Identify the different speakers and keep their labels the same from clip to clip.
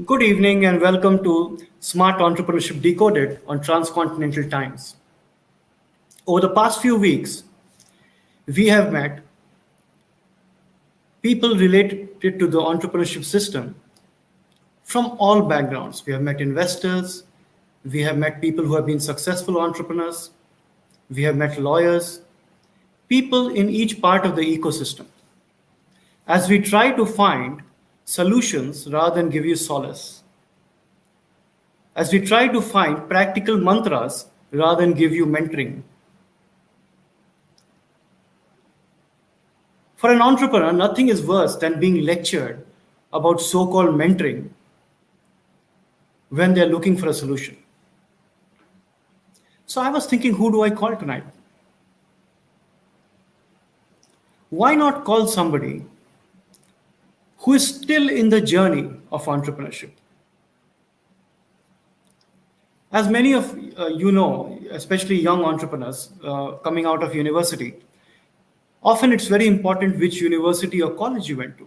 Speaker 1: Good evening and welcome to Smart Entrepreneurship Decoded on Transcontinental Times. Over the past few weeks, we have met people related to the entrepreneurship system from all backgrounds. We have met investors, we have met people who have been successful entrepreneurs, we have met lawyers, people in each part of the ecosystem. As we try to find solutions rather than give you solace, as we try to find practical mantras rather than give you mentoring. For an entrepreneur, nothing is worse than being lectured about so-called mentoring when they're looking for a solution. So I was thinking, who do I call tonight? Why not call somebody who is still in the journey of entrepreneurship? As many of you know, especially young entrepreneurs coming out of university, often it's very important which university or college you went to.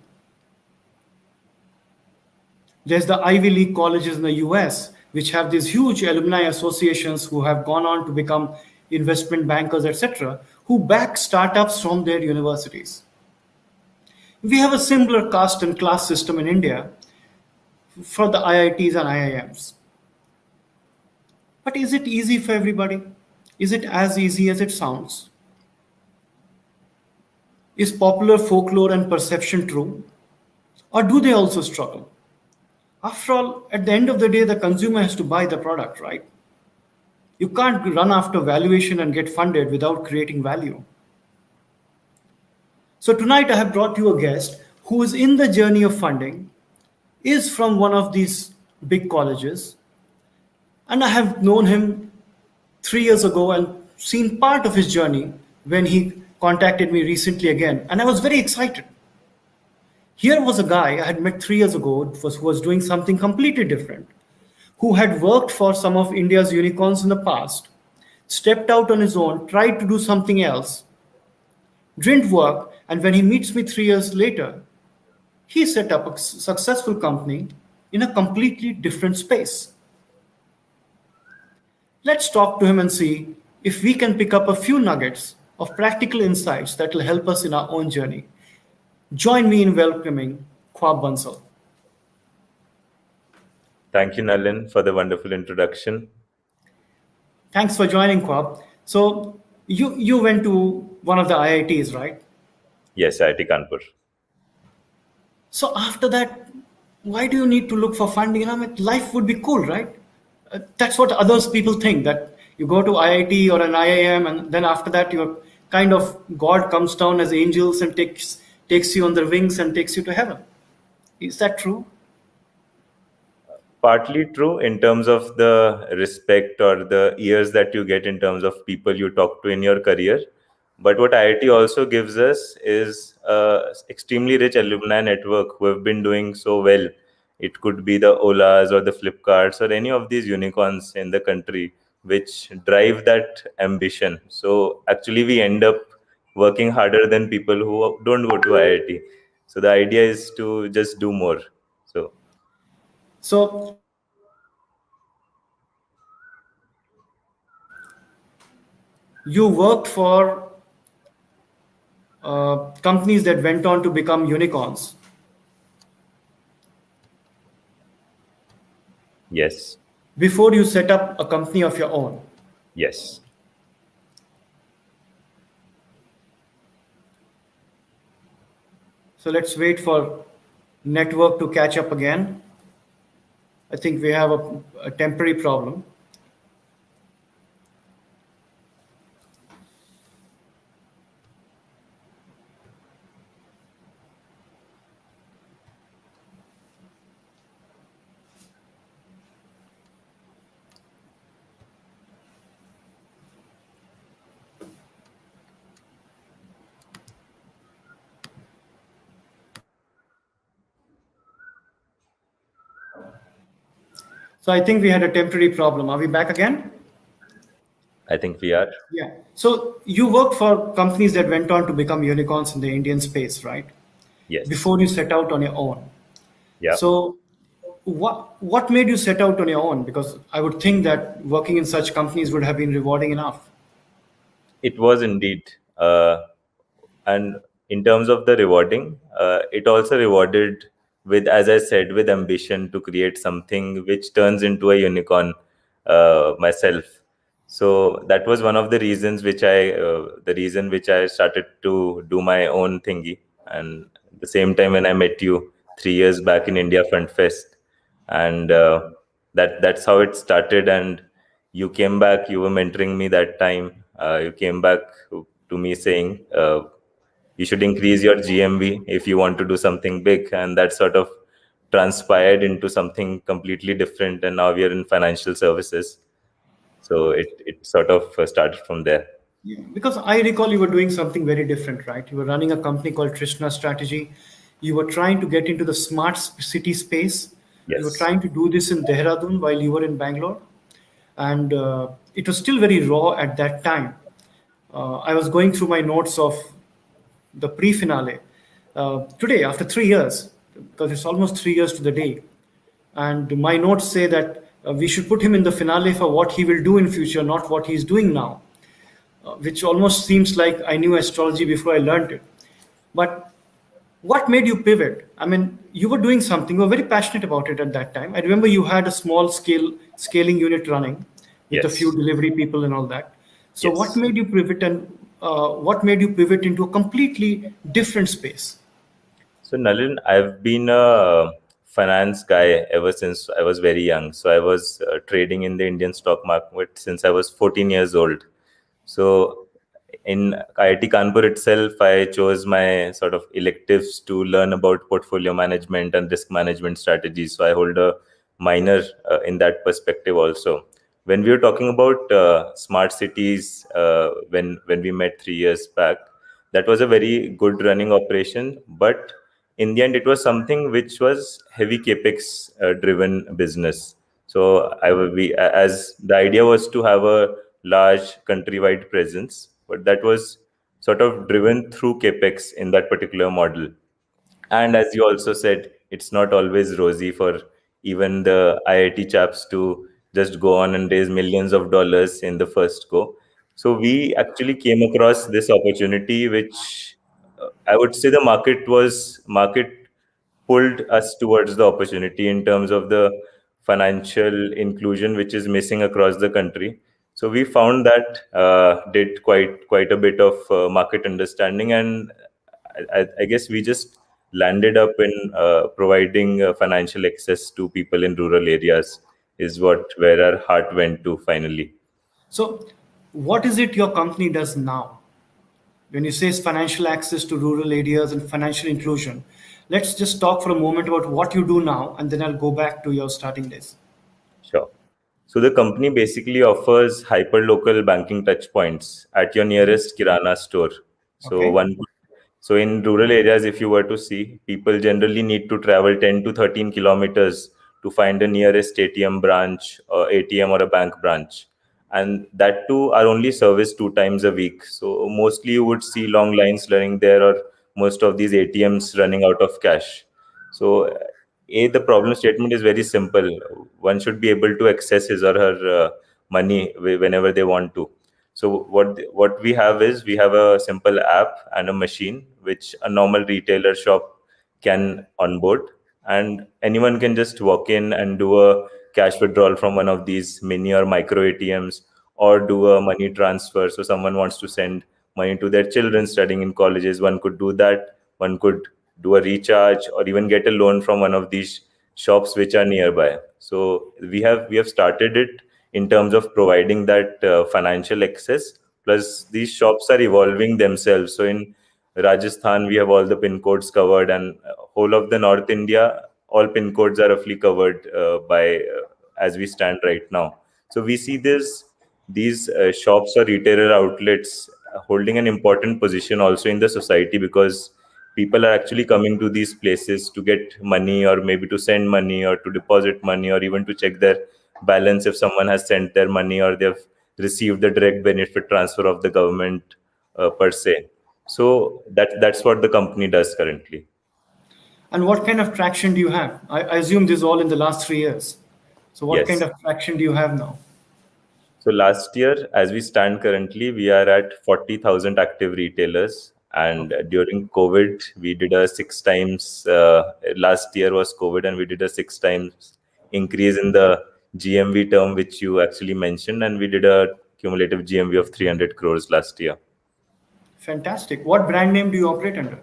Speaker 1: There's the Ivy League colleges in the US, which have these huge alumni associations who have gone on to become investment bankers, etc., who back startups from their universities. We have a similar caste and class system in India for the IITs and IIMs. But is it easy for everybody? Is it as easy as it sounds? Is popular folklore and perception true? Or do they also struggle? After all, at the end of the day, the consumer has to buy the product, right? You can't run after valuation and get funded without creating value. So tonight I have brought you a guest who is in the journey of funding, is from one of these big colleges, and I have known him 3 years ago and seen part of his journey when he contacted me recently again, and I was very excited. Here was a guy I had met 3 years ago who was doing something completely different, who had worked for some of India's unicorns in the past, stepped out on his own, tried to do something else, didn't work, and when he meets me 3 years later, he set up a successful company in a completely different space. Let's talk to him and see if we can pick up a few nuggets of practical insights that will help us in our own journey. Join me in welcoming Khwaab Bansal.
Speaker 2: Thank you, Nalin, for the wonderful introduction.
Speaker 1: Thanks for joining, Khwaab. So you went to one of the IITs, right?
Speaker 2: Yes, IIT Kanpur.
Speaker 1: So after that, why do you need to look for funding? I mean, life would be cool, right? That's what others people think, that you go to IIT or an IIM, and then after that, your kind of God comes down as angels and takes you on their wings and takes you to heaven. Is that true?
Speaker 2: Partly true in terms of the respect or the years that you get in terms of people you talk to in your career. But what IIT also gives us is a extremely rich alumni network who have been doing so well. It could be the Olas or the Flipkarts or any of these unicorns in the country which drive that ambition. So actually we end up working harder than people who don't go to IIT. So the idea is to just do more.
Speaker 1: So you worked for companies that went on to become unicorns.
Speaker 2: Yes.
Speaker 1: Before you set up a company of your own.
Speaker 2: Yes.
Speaker 1: So let's wait for network to catch up again. I think we have a temporary problem. So I think we had a temporary problem. Are we back again?
Speaker 2: I think we are.
Speaker 1: Yeah. So you worked for companies that went on to become unicorns in the Indian space, right?
Speaker 2: Yes.
Speaker 1: Before you set out on your own.
Speaker 2: Yeah.
Speaker 1: So what made you set out on your own? Because I would think that working in such companies would have been rewarding enough.
Speaker 2: It was indeed. And in terms of the rewarding, it also rewarded with, as I said, with ambition to create something which turns into a unicorn myself. So that was one of the reasons the reason which I started to do my own thingy. And at the same time, when I met you 3 years back in India Front Fest, and that's how it started. And you came back, you were mentoring me that time. You came back to me saying, you should increase your GMV if you want to do something big. And that sort of transpired into something completely different. And now we are in financial services. So it sort of started from there.
Speaker 1: Yeah, because I recall you were doing something very different, right? You were running a company called Trishna Strategy. You were trying to get into the smart city space. You were
Speaker 2: Yes.
Speaker 1: trying to do this in Dehradun while you were in Bangalore. And it was still very raw at that time. I was going through my notes of the pre-finale today after 3 years, because it's almost 3 years to the day. And my notes say that we should put him in the finale for what he will do in future, not what he's doing now, which almost seems like I knew astrology before I learned it. But what made you pivot? I mean, you were doing something, you were very passionate about it at that time. I remember you had a small scale scaling unit running with a few
Speaker 2: Yes.
Speaker 1: delivery people and all that. So what
Speaker 2: Yes.
Speaker 1: made you pivot, and what made you pivot into a completely different space?
Speaker 2: So, Nalin, I've been a finance guy ever since I was very young. So, I was trading in the Indian stock market since I was 14 years old. So, in IIT Kanpur itself, I chose my sort of electives to learn about portfolio management and risk management strategies. So, I hold a minor in that perspective also. When we were talking about smart cities, when we met 3 years back, that was a very good running operation. But in the end, it was something which was heavy capex driven business. So as the idea was to have a large countrywide presence, but that was sort of driven through capex in that particular model. And as you also said, it's not always rosy for even the IIT chaps to just go on and raise millions of dollars in the first go. So we actually came across this opportunity, which I would say the market pulled us towards the opportunity in terms of the financial inclusion which is missing across the country. So we found that did quite a bit of market understanding, and I guess we just landed up in providing financial access to people in rural areas is what where our heart went to finally.
Speaker 1: So, what is it your company does now? When you say financial access to rural areas and financial inclusion, let's just talk for a moment about what you do now, and then I'll go back to your starting days.
Speaker 2: Sure. So the company basically offers hyper-local banking touchpoints at your nearest Kirana store. So
Speaker 1: Okay.
Speaker 2: so in rural areas, if you were to see, people generally need to travel 10 to 13 kilometers to find the nearest ATM branch or ATM or a bank branch. And that too are only serviced 2 times a week. So mostly you would see long lines running there, or most of these ATMs running out of cash. So the problem statement is very simple. One should be able to access his or her money whenever they want to. So what we have is we have a simple app and a machine which a normal retailer shop can onboard, and anyone can just walk in and do a cash withdrawal from one of these mini or micro ATMs, or do a money transfer. So someone wants to send money to their children studying in colleges, one could do that. One could do a recharge or even get a loan from one of these shops which are nearby. So we have started it in terms of providing that financial access. Plus these shops are evolving themselves. So in Rajasthan we have all the pin codes covered, and whole of the North India, all pin codes are roughly covered by as we stand right now. So we see these shops or retailer outlets holding an important position also in the society, because people are actually coming to these places to get money, or maybe to send money, or to deposit money, or even to check their balance if someone has sent their money, or they've received the direct benefit transfer of the government per se. So that's what the company does currently.
Speaker 1: And what kind of traction do you have? I assume this is all in the last 3 years. So what kind
Speaker 2: Yes.
Speaker 1: of traction do you have now?
Speaker 2: So last year, as we stand currently, we are at 40,000 active retailers. And
Speaker 1: Okay.
Speaker 2: during COVID, we did a six times, last year was COVID, and we did a six times increase in the GMV term, which you actually mentioned. And we did a cumulative GMV of 300 crores last year.
Speaker 1: Fantastic. What brand name do you operate under?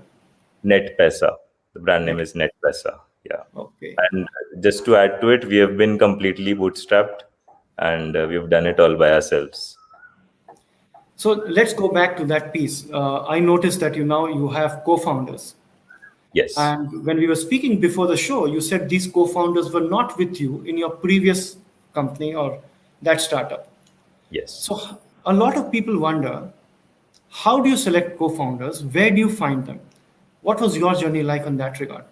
Speaker 2: Net Pesa. The brand name
Speaker 1: Net.
Speaker 2: is Net Pesa. Yeah.
Speaker 1: Okay.
Speaker 2: And just to add to it, we have been completely bootstrapped, and we've done it all by ourselves.
Speaker 1: So let's go back to that piece. I noticed that you have co-founders.
Speaker 2: Yes.
Speaker 1: And when we were speaking before the show, you said these co-founders were not with you in your previous company or that startup.
Speaker 2: Yes.
Speaker 1: So a lot of people wonder, how do you select co-founders? Where do you find them? What was your journey like on that regard?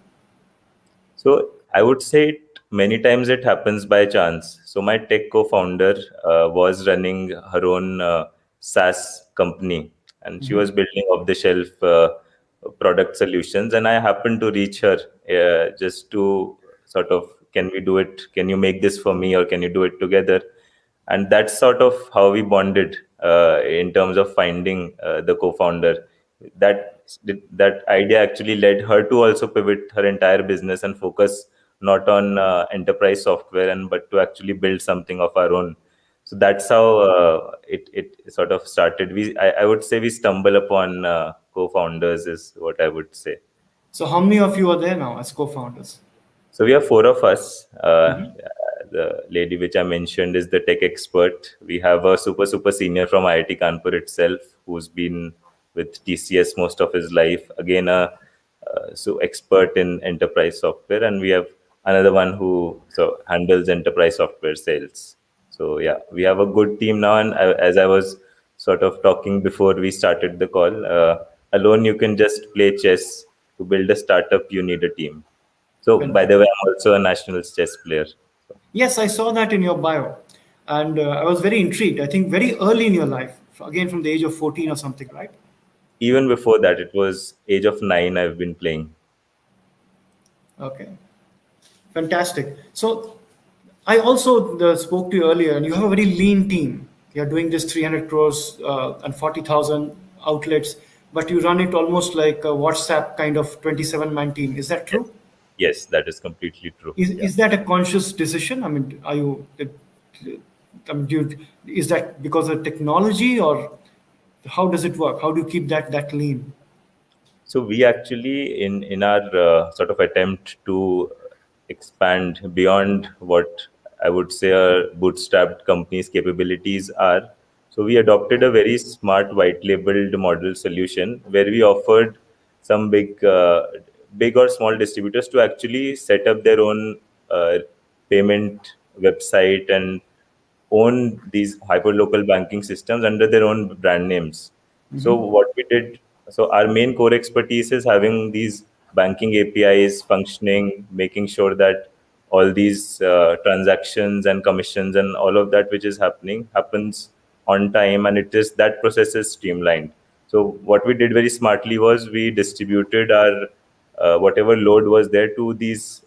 Speaker 2: So I would say many times it happens by chance. So my tech co-founder was running her own SaaS company, and she was building off-the-shelf product solutions. And I happened to reach her just to sort of, can we do it? Can you make this for me, or can you do it together? And that's sort of how we bonded in terms of finding the co-founder. That idea actually led her to also pivot her entire business and focus not on enterprise software, and but to actually build something of our own. So that's how it sort of started. I would say we stumble upon co-founders is what I would say.
Speaker 1: So how many of you are there now as co-founders?
Speaker 2: So we have four of us. The lady which I mentioned is the tech expert. We have a super senior from IIT Kanpur itself, who's been with TCS most of his life. Again, a so expert in enterprise software, and we have another one who so handles enterprise software sales. So yeah, we have a good team now. And as I was sort of talking before we started the call, alone you can just play chess. To build a startup, you need a team. So, by the way,
Speaker 1: Fantastic.
Speaker 2: I'm also a national chess player. So,
Speaker 1: Yes, I saw that in your bio. And I was very intrigued. I think very early in your life, again from the age of 14 or something, right?
Speaker 2: even before that, it was age of 9. I've been playing.
Speaker 1: Okay, fantastic. So I also spoke to you earlier, and you have a very lean team. You're doing this 300 crores and 40,000 outlets, but you run it almost like a WhatsApp kind of 27-man team. Is that
Speaker 2: Yes,
Speaker 1: true?
Speaker 2: yes, that is completely true.
Speaker 1: Is,
Speaker 2: Yeah.
Speaker 1: is that a conscious decision? I mean, I mean, is that because of technology, or how does it work? How do you keep that lean?
Speaker 2: So we actually, in our sort of attempt to expand beyond what I would say a bootstrapped company's capabilities are, so we adopted a very smart white labeled model solution where we offered some big or small distributors to actually set up their own payment website and own these hyperlocal banking systems under their own brand names. So what we did, so our main core expertise is having these banking APIs functioning, making sure that all these transactions and commissions and all of that which is happening happens on time, and it is that process is streamlined. So what we did very smartly was we distributed our whatever load was there to these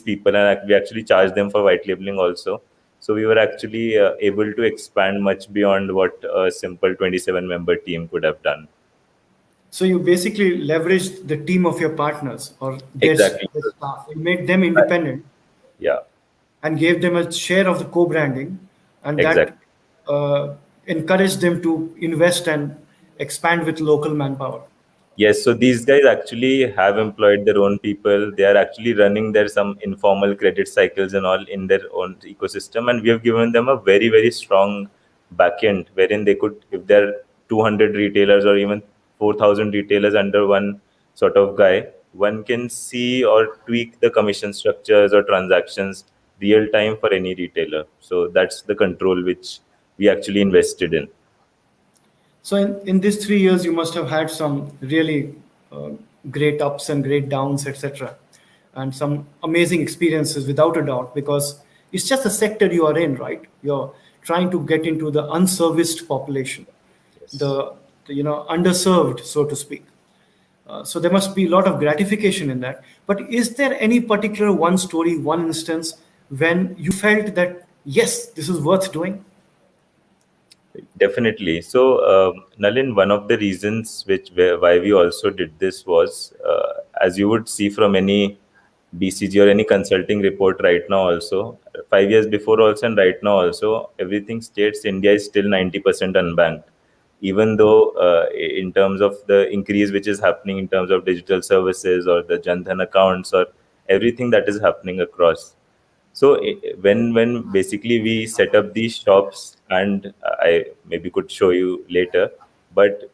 Speaker 2: people, and we actually charged them for white labeling also. So we were actually able to expand much beyond what a simple 27-member team could have done.
Speaker 1: So you basically leveraged the team of your partners or
Speaker 2: Exactly.
Speaker 1: their staff. You made them independent
Speaker 2: Yeah,
Speaker 1: and gave them a share of the co-branding, and that
Speaker 2: exactly.
Speaker 1: uh, encouraged them to invest and expand with local manpower.
Speaker 2: Yes, so these guys actually have employed their own people. They are actually running their some informal credit cycles and all in their own ecosystem, and we have given them a very strong backend wherein they could, if there are 200 retailers or even 4,000 retailers under one sort of guy, one can see or tweak the commission structures or transactions real time for any retailer. So that's the control which we actually invested in.
Speaker 1: So in these 3 years, you must have had some really uh, great ups and great downs, etc., and some amazing experiences without a doubt, because it's just a sector you are in, right? You're trying to get into the unserviced population,
Speaker 2: Yes.
Speaker 1: the underserved, so to speak. So there must be a lot of gratification in that. But is there any particular one story, one instance when you felt that, yes, this is worth doing?
Speaker 2: Definitely. So, Nalin, one of the reasons why we also did this was, as you would see from any BCG or any consulting report right now, also 5 years before, also and right now also, everything states India is still 90% unbanked. Even though, in terms of the increase which is happening in terms of digital services or the Jan Dhan accounts or everything that is happening across, so when basically we set up these shops, and I maybe could show you later, but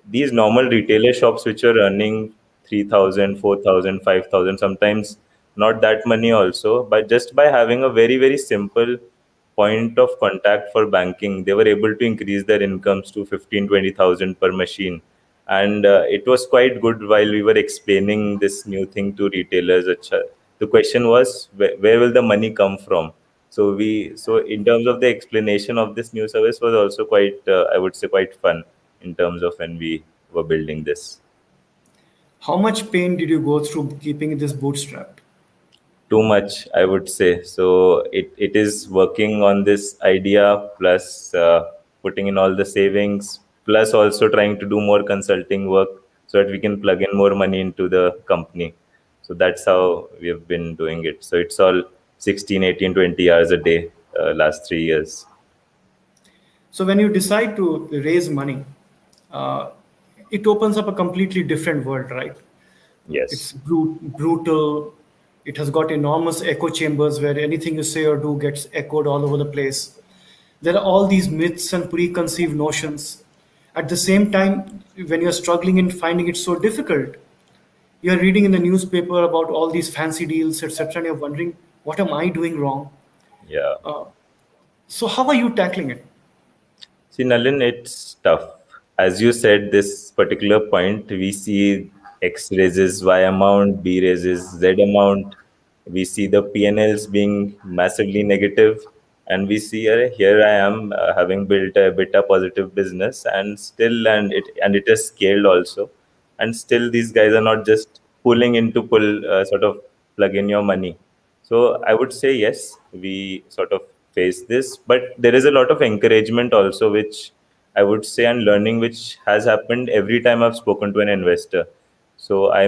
Speaker 2: these normal retailer shops which are earning 3,000, 4,000, 5,000, sometimes not that money also, but just by having a very, very simple point of contact for banking, they were able to increase their incomes to 15, 20,000 per machine. And it was quite good while we were explaining this new thing to retailers. The question was, where will the money come from? So in terms of the explanation of this new service was also quite, I would say, quite fun in terms of when we were building this.
Speaker 1: How much pain did you go through keeping this bootstrapped?
Speaker 2: Too much, I would say. So it is working on this idea, plus putting in all the savings, plus also trying to do more consulting work so that we can plug in more money into the company. So that's how we have been doing it. So it's all 16, 18, 20 hours a day, last 3 years.
Speaker 1: So when you decide to raise money, uh, it opens up a completely different world, right? It's
Speaker 2: Yes.
Speaker 1: brutal. It has got enormous echo chambers where anything you say or do gets echoed all over the place. There are all these myths and preconceived notions. At the same time, when you're struggling and finding it so difficult, you're reading in the newspaper about all these fancy deals, etc., and you're wondering, what am I doing wrong?
Speaker 2: Yeah.
Speaker 1: So, how are you tackling it?
Speaker 2: See, Nalin, it's tough. As you said, this particular point, we see X raises Y amount, B raises Z amount. We see the P&Ls being massively negative, and we see here I am having built a beta positive business, and it has scaled also, and still these guys are not just pulling in to pull sort of plug in your money. So I would say yes, we sort of face this, but there is a lot of encouragement also, which I would say, and learning which has happened every time I've spoken to an investor. So I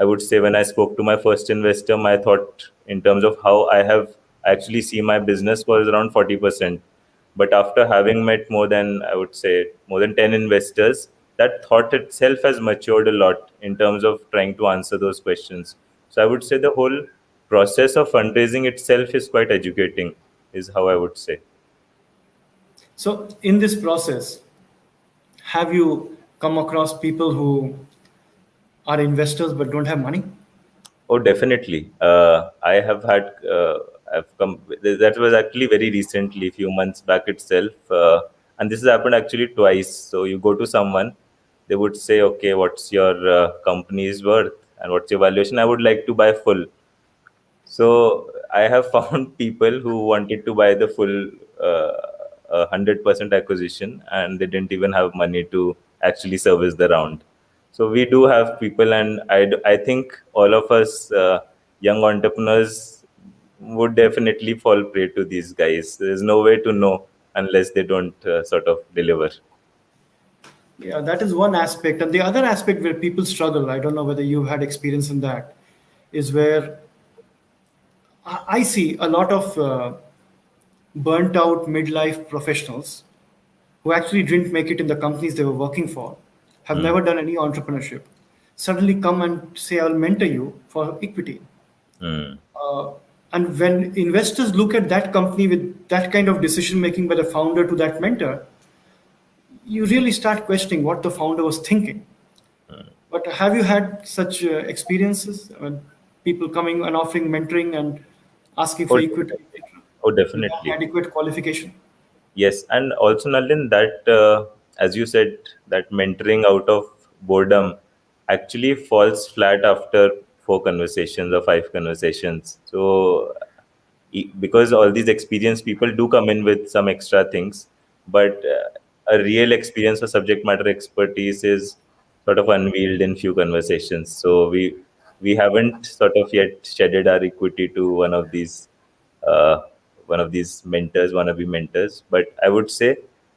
Speaker 2: would say when I spoke to my first investor, my thought in terms of how I have actually see my business was around 40%. But after having met more than, I would say, more than 10 investors, that thought itself has matured a lot in terms of trying to answer those questions. So I would say the whole process of fundraising itself is quite educating, is how I would say.
Speaker 1: So, in this process, have you come across people who are investors but don't have money?
Speaker 2: Oh, definitely. I have had, I've come, that was actually very recently, few months back itself. And this has happened actually twice. So you go to someone, they would say, okay, what's your company's worth and what's your valuation? I would like to buy full. So I have found people who wanted to buy the full 100% acquisition, and they didn't even have money to actually service the round. So we do have people, and I think all of us young entrepreneurs would definitely fall prey to these guys. There's no way to know unless they don't sort of deliver.
Speaker 1: Yeah, that is one aspect. And the other aspect where people struggle, I don't know whether you had experience in that, is where I see a lot of burnt out midlife professionals who actually didn't make it in the companies they were working for, have
Speaker 2: Hmm.
Speaker 1: never done any entrepreneurship, suddenly come and say, I'll mentor you for equity.
Speaker 2: Hmm.
Speaker 1: And when investors look at that company with that kind of decision making by the founder to that mentor, you really start questioning what the founder was thinking. But have you had such experiences when people coming and offering mentoring and asking
Speaker 2: Oh,
Speaker 1: for equity,
Speaker 2: definitely.
Speaker 1: etc.,
Speaker 2: Oh,
Speaker 1: without
Speaker 2: definitely.
Speaker 1: adequate qualification?
Speaker 2: Yes, and also Nalin, that as you said, that mentoring out of boredom actually falls flat after four conversations or five conversations. So, because all these experienced people do come in with some extra things, but a real experience or subject matter expertise is sort of unveiled in few conversations. So we haven't sort of yet shedded our equity to uh, one of these mentors, wannabe mentors. But I would say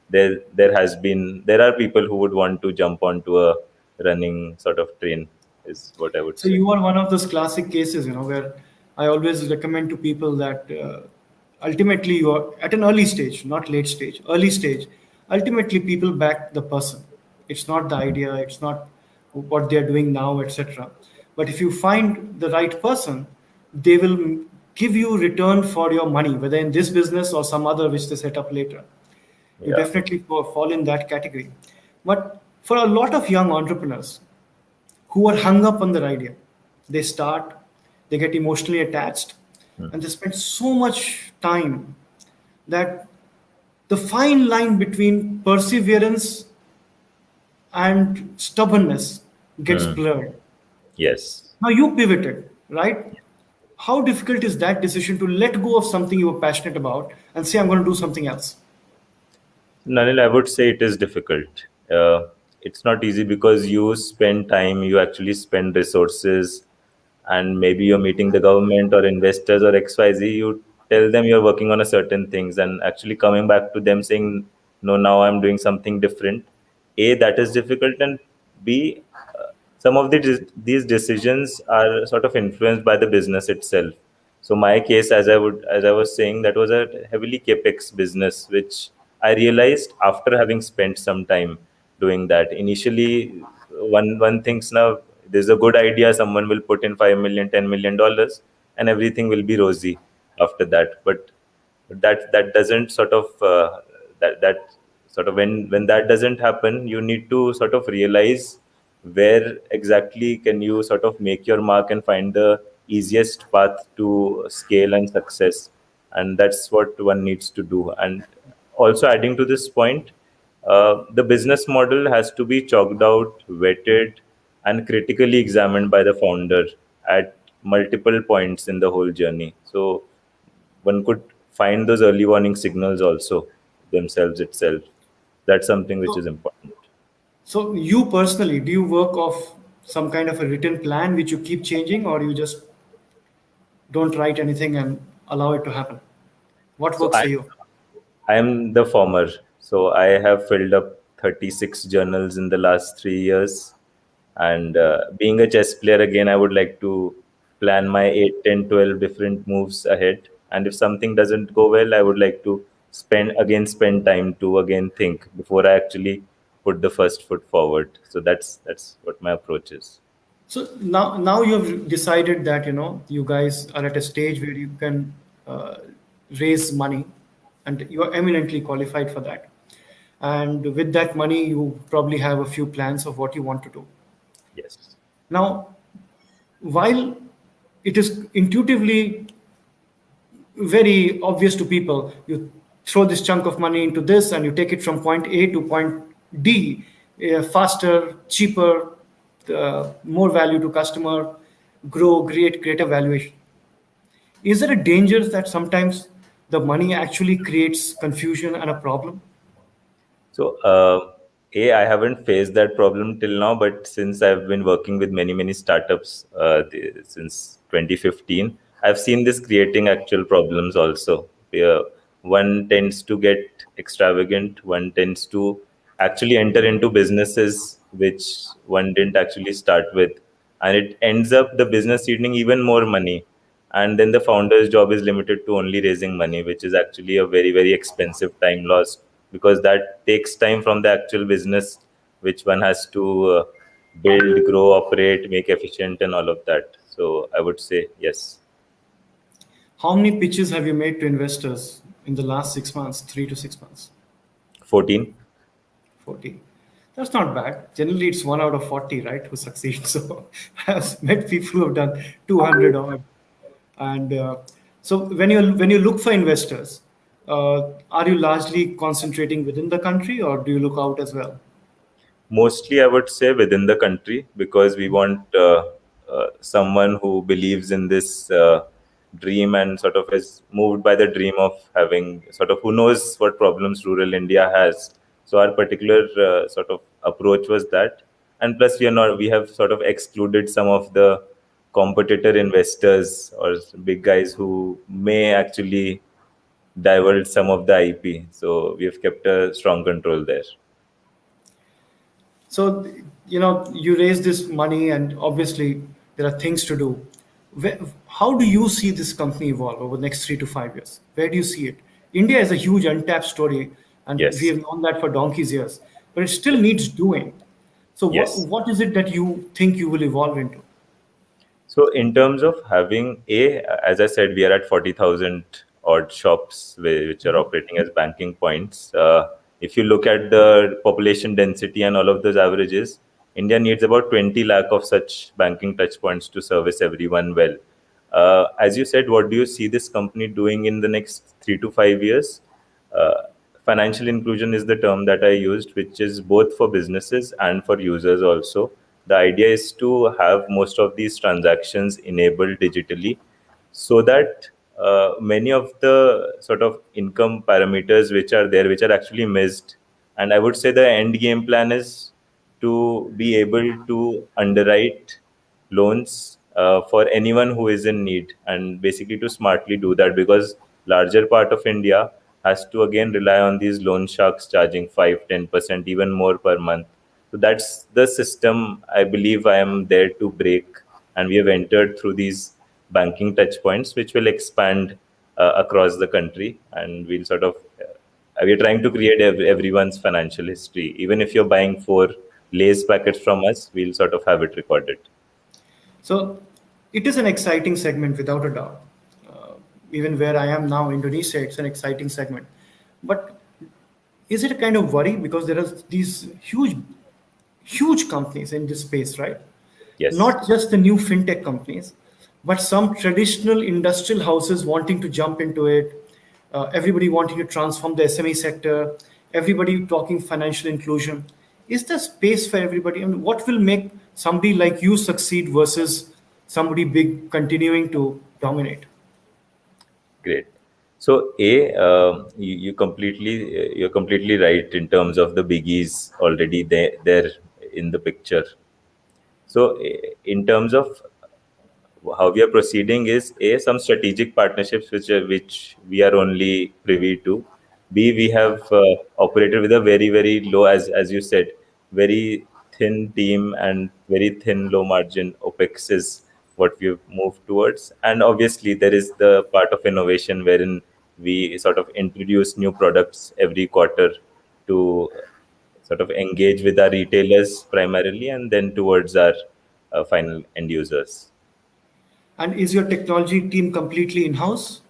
Speaker 2: there are people who would want to jump onto a running sort of train, is what I would
Speaker 1: So
Speaker 2: say.
Speaker 1: you are one of those classic cases, where I always recommend to people that ultimately you are at an early stage, not late stage, early stage. Ultimately, people back the person. It's not the idea. It's not what they are doing now, etc. But if you find the right person, they will give you return for your money, whether in this business or some other which they set up later. You
Speaker 2: Yeah.
Speaker 1: definitely fall in that category. But for a lot of young entrepreneurs, who are hung up on their idea. They start, they get emotionally attached,
Speaker 2: Hmm.
Speaker 1: and they spend so much time that the fine line between perseverance and stubbornness gets
Speaker 2: Hmm.
Speaker 1: blurred.
Speaker 2: Yes.
Speaker 1: Now you pivoted, right? How difficult is that decision to let go of something you were passionate about and say, I'm going to do something else?
Speaker 2: Nanil, I would say it is difficult. It's not easy because you spend time, you actually spend resources, and maybe you're meeting the government or investors or XYZ. You tell them you're working on a certain things, and actually coming back to them saying, "No, now I'm doing something different." A, that is difficult, and B, some of these decisions are sort of influenced by the business itself. So my case, as I was saying, that was a heavily capex business, which I realized after having spent some time doing that. Initially, one thinks now there's a good idea, someone will put in 5 million, $10 million, and everything will be rosy after that. But that doesn't sort of that sort of when that doesn't happen, you need to sort of realize where exactly can you sort of make your mark and find the easiest path to scale and success. And that's what one needs to do. And also, adding to this point, the business model has to be chalked out, vetted, and critically examined by the founder at multiple points in the whole journey. So one could find those early warning signals also themselves itself. That's something which is
Speaker 1: So,
Speaker 2: important.
Speaker 1: so you personally, do you work off some kind of a written plan which you keep changing, or you just don't write anything and allow it to happen? What
Speaker 2: So
Speaker 1: works for you?
Speaker 2: I am the former. So I have filled up 36 journals in the last 3 years. And being a chess player, again, I would like to plan my 8, 10, 12 different moves ahead. And if something doesn't go well, I would like to spend time to again think before I actually put the first foot forward. So that's what my approach is.
Speaker 1: So now you've decided that you guys are at a stage where you can uh, raise money, and you are eminently qualified for that. And with that money, you probably have a few plans of what you want to do.
Speaker 2: Yes.
Speaker 1: Now, while it is intuitively very obvious to people, you throw this chunk of money into this and you take it from point A to point D, faster, cheaper, more value to customer, grow, create greater valuation. Is there a danger that sometimes the money actually creates confusion and a problem?
Speaker 2: So, I haven't faced that problem till now, but since I've been working with many startups since 2015, I've seen this creating actual problems also. One tends to get extravagant, one tends to actually enter into businesses which one didn't actually start with, and it ends up the business earning even more money, and then the founder's job is limited to only raising money, which is actually a very expensive time loss, because that takes time from the actual business which one has to build, grow, operate, make efficient, and all of that. So I would say yes.
Speaker 1: How many pitches have you made to investors in the last 6 months, 3 to 6 months?
Speaker 2: 14.
Speaker 1: 40. That's not bad. Generally, it's 1 out of 40, right, who succeed. So I've met people who have done 200 odd. And so when you look for investors, are you largely concentrating within the country, or do you look out as well?
Speaker 2: Mostly I would say within the country, because we want someone who believes in this dream and sort of is moved by the dream of having sort of who knows what problems rural India has. So our particular sort of approach was that. And plus, we have sort of excluded some of the competitor investors or big guys who may actually divulge some of the IP. So we have kept a strong control there.
Speaker 1: So, you raise this money, and obviously there are things to do. How do you see this company evolve over the next 3 to 5 years? Where do you see it? India is a huge untapped story, and we
Speaker 2: Yes.
Speaker 1: have known that for donkey's years, but it still needs doing. So,
Speaker 2: Yes.
Speaker 1: what is it that you think you will evolve into?
Speaker 2: So in terms of having as I said, we are at 40,000 odd shops which are operating as banking points. If you look at the population density and all of those averages, India needs about 20 lakh of such banking touch points to service everyone well. As you said, what do you see this company doing in the next 3 to 5 years? Uh, Financial inclusion is the term that I used, which is both for businesses and for users also. The idea is to have most of these transactions enabled digitally so that many of the sort of income parameters which are there, which are actually missed. And I would say the end game plan is to be able to underwrite loans for anyone who is in need, and basically to smartly do that, because larger part of India has to again rely on these loan sharks charging 5-10% even more per month. So that's the system I believe I am there to break, and we have entered through these banking touch points which will expand across the country, and we'll sort of we're trying to create everyone's financial history. Even if you're buying 4 Lay's packets from us, we'll sort of have it recorded.
Speaker 1: So, it is an exciting segment without a doubt. Uh, Even where I am now, Indonesia, it's an exciting segment. But is it a kind of worry because there are these huge companies in this space, right?
Speaker 2: Yes.
Speaker 1: Not just the new fintech companies, but some traditional industrial houses wanting to jump into it, everybody wanting to transform the SME sector, everybody talking financial inclusion. Is there space for everybody? I mean, what will make somebody like you succeed versus somebody big continuing to dominate?
Speaker 2: Great. So, you're completely right in terms of the biggies already there in the picture. So, in terms of how we are proceeding is some strategic partnerships which we are only privy to. B, we have operated with a very low, as you said, very thin team and very thin low margin OPEX is what we've moved towards. And obviously there is the part of innovation wherein we sort of introduce new products every quarter to sort of engage with our retailers primarily, and then towards our final end users.
Speaker 1: And is your technology team completely in-house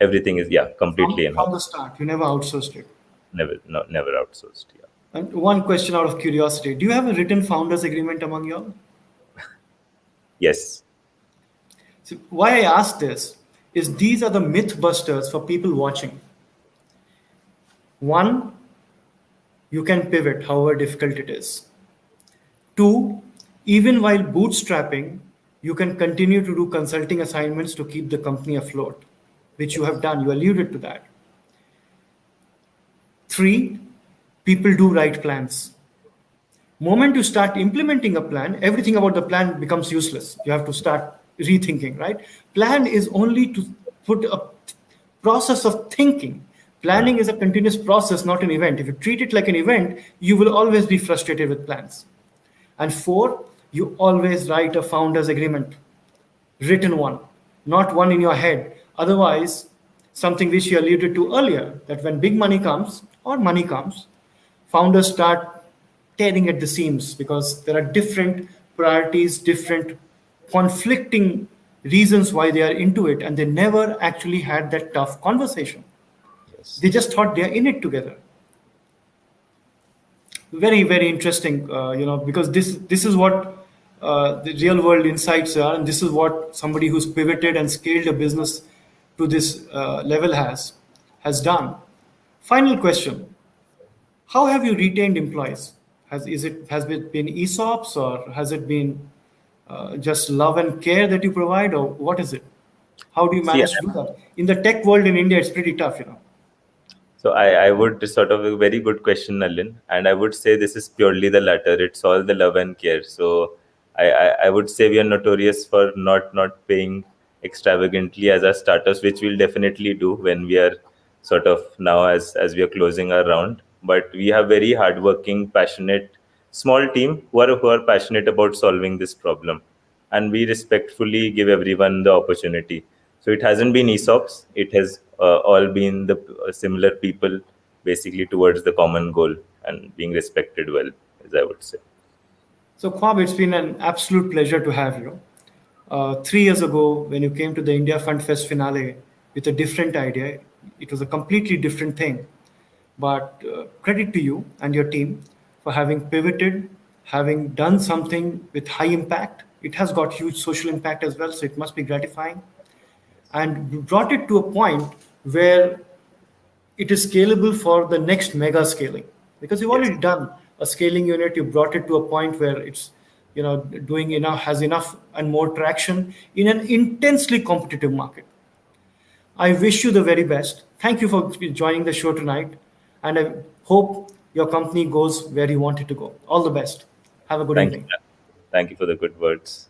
Speaker 2: Everything is, yeah, completely in
Speaker 1: from the
Speaker 2: house.
Speaker 1: start? You never outsourced it.
Speaker 2: Never, no, never outsourced. Yeah.
Speaker 1: And one question out of curiosity: do you have a written founders agreement among you all?
Speaker 2: Yes.
Speaker 1: So why I ask this is these are the myth busters for people watching. One, you can pivot however difficult it is. Two, even while bootstrapping, you can continue to do consulting assignments to keep the company afloat, which you have done. You alluded to that. Three, people do write plans. Moment you start implementing a plan, everything about the plan becomes useless. You have to start rethinking, right? Plan is only to put a process of thinking.
Speaker 2: Hmm.
Speaker 1: Planning is a continuous process, not an event. If you treat it like an event, you will always be frustrated with plans. And four, you always write a founder's agreement, written one, not one in your head. Otherwise, something which you alluded to earlier, that when big money comes or money comes, founders start tearing at the seams because there are different priorities, different conflicting reasons why they are into it, and they never actually had that tough conversation.
Speaker 2: Yes.
Speaker 1: They just thought they are in it together. Very interesting, because this is what the real world insights are, and this is what somebody who's pivoted and scaled a business to this level has done. Final question: how have you retained employees? Has it been ESOPs, or has it been just love and care that you provide, or what is it? How do you
Speaker 2: See,
Speaker 1: manage to do that in the tech world in India? It's pretty tough.
Speaker 2: So I would sort of a very good question, Nalin, and I would say this is purely the latter. It's all the love and care. So I would say we are notorious for not paying extravagantly as our startups, which we'll definitely do when we are sort of now as we are closing our round. But we have very hardworking, passionate, small team who are passionate about solving this problem, and we respectfully give everyone the opportunity. So it hasn't been ESOPs; it has all been the similar people, basically towards the common goal and being respected well, as I would say.
Speaker 1: So, Khwaab, it's been an absolute pleasure to have you. 3 years ago, when you came to the India Fund Fest finale with a different idea, it was a completely different thing. But credit to you and your team for having pivoted, having done something with high impact. It has got huge social impact as well, so it must be gratifying. And you brought it to a point where it is scalable for the next mega scaling, because you've
Speaker 2: Yes.
Speaker 1: already done a scaling unit. You brought it to a point where it's doing enough, has enough and more traction in an intensely competitive market. I wish you the very best. Thank you for joining the show tonight, and I hope your company goes where you want it to go. All the best. Have a good
Speaker 2: Thank you.
Speaker 1: evening.
Speaker 2: Thank you for the good words.